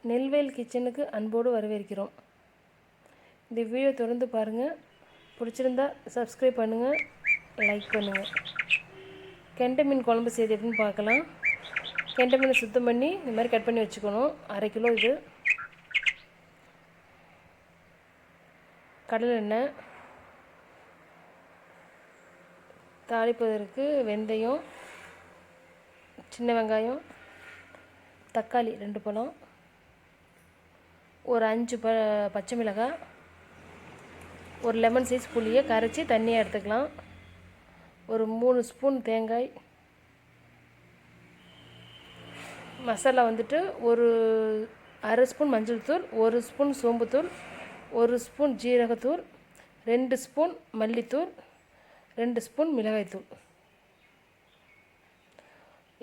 நெல்வேல் கிச்சனுக்கு அன்போடு வரவேற்கிறோம். இந்த வீடியோ தொடர்ந்து பாருங்கள். பிடிச்சிருந்தா சப்ஸ்கிரைப் பண்ணுங்கள், லைக் பண்ணுங்கள். கெண்டை மீன் குழம்பு செய்து எப்படின்னு பார்க்கலாம். கெண்டை மீனை சுத்தம் பண்ணி இந்த மாதிரி கட் பண்ணி வச்சுக்கணும். 1/2 கிலோ இது. கடலை எண்ணெய், தாளிப்பதற்கு வெந்தயம், சின்ன வெங்காயம், தக்காளி 2 பழம், ஒரு 5 பச்சை மிளகாய், ஒரு லெமன் சைஸ் புளியை கரைச்சி தண்ணியாக எடுத்துக்கலாம். ஒரு 3 ஸ்பூன் தேங்காய். மசாலா வந்துட்டு ஒரு 1/2 ஸ்பூன் மஞ்சள் தூள், 1 ஸ்பூன் சோம்புத்தூள், 1 ஸ்பூன் ஜீரகத்தூள், 2 ஸ்பூன் மல்லித்தூள், 2 ஸ்பூன் மிளகாய்த்தூள்.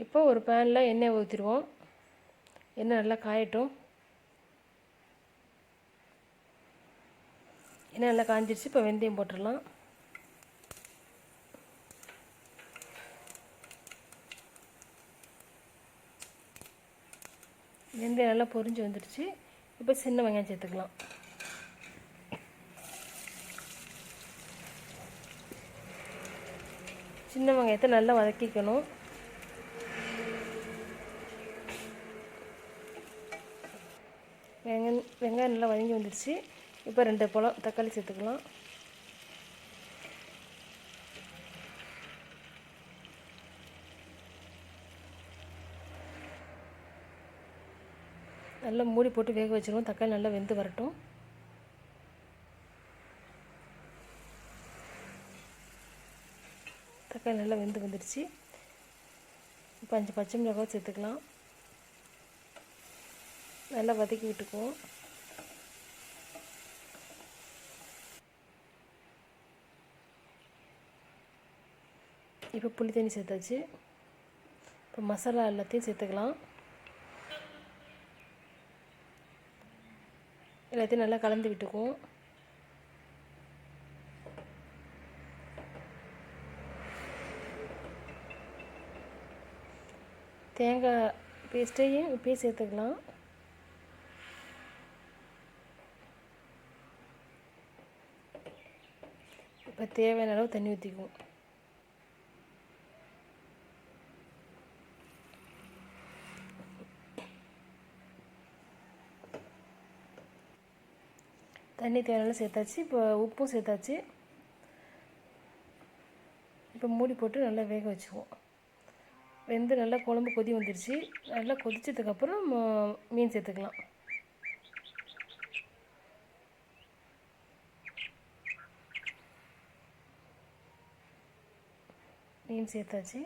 இப்போ ஒரு பேனில் எண்ணெய் ஊற்றிடுவோம். எண்ணெய் நல்லா காயட்டும். எண்ணெய் நல்லா காஞ்சிடுச்சு. இப்போ வெந்தயம் போட்டுடலாம். வெந்தயம் நல்லா பொரிஞ்சு வந்துடுச்சு. இப்போ சின்ன வெங்காயம் சேர்த்துக்கலாம். சின்ன வெங்காயத்தை நல்லா வதக்கிக்கணும். வெங்காயம் நல்லா வதங்கி வந்துடுச்சு. இப்போ 2 பழம் தக்காளி சேர்த்துக்கலாம். நல்லா மூடி போட்டு வேக வச்சுருவோம். தக்காளி நல்லா வெந்து வரட்டும். தக்காளி நல்லா வெந்து வந்துடுச்சு. இப்போ 5 பச்சை மிளகாய் சேர்த்துக்கலாம். நல்லா வதக்கி விட்டுக்குவோம். இப்போ புளி தண்ணி சேர்த்தாச்சு. இப்போ மசாலா எல்லாத்தையும் சேர்த்துக்கலாம். எல்லாத்தையும் நல்லா கலந்து விட்டுக்குவோம். தேங்காய் பேஸ்ட்டையும் இப்போயே சேர்த்துக்கலாம். இப்போ தேவையான அளவு தண்ணி ஊற்றிக்குவோம். தண்ணி தேவையான சேர்த்தாச்சு. இப்போ உப்பும் சேர்த்தாச்சு. இப்போ மூடி போட்டு நல்லா வேக வச்சுக்குவோம். வெந்து நல்லா குழம்பு கொதி வந்துடுச்சு. நல்லா கொதிச்சதுக்கப்புறம் மீன் சேர்த்துக்கலாம். மீன் சேர்த்தாச்சு.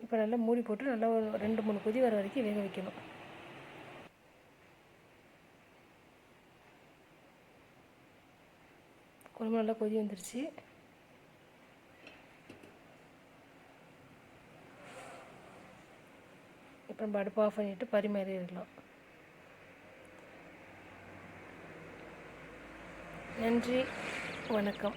இப்போ நல்லா மூடி போட்டு நல்லா ஒரு 2-3 கொதி வர வரைக்கும் வேக வைக்கணும். குழம்பு நல்லா கொதி வந்துடுச்சு. இப்போ நம்ம அடுப்பு ஆஃப் பண்ணிவிட்டு பரிமாறிடலாம். நன்றி, வணக்கம்.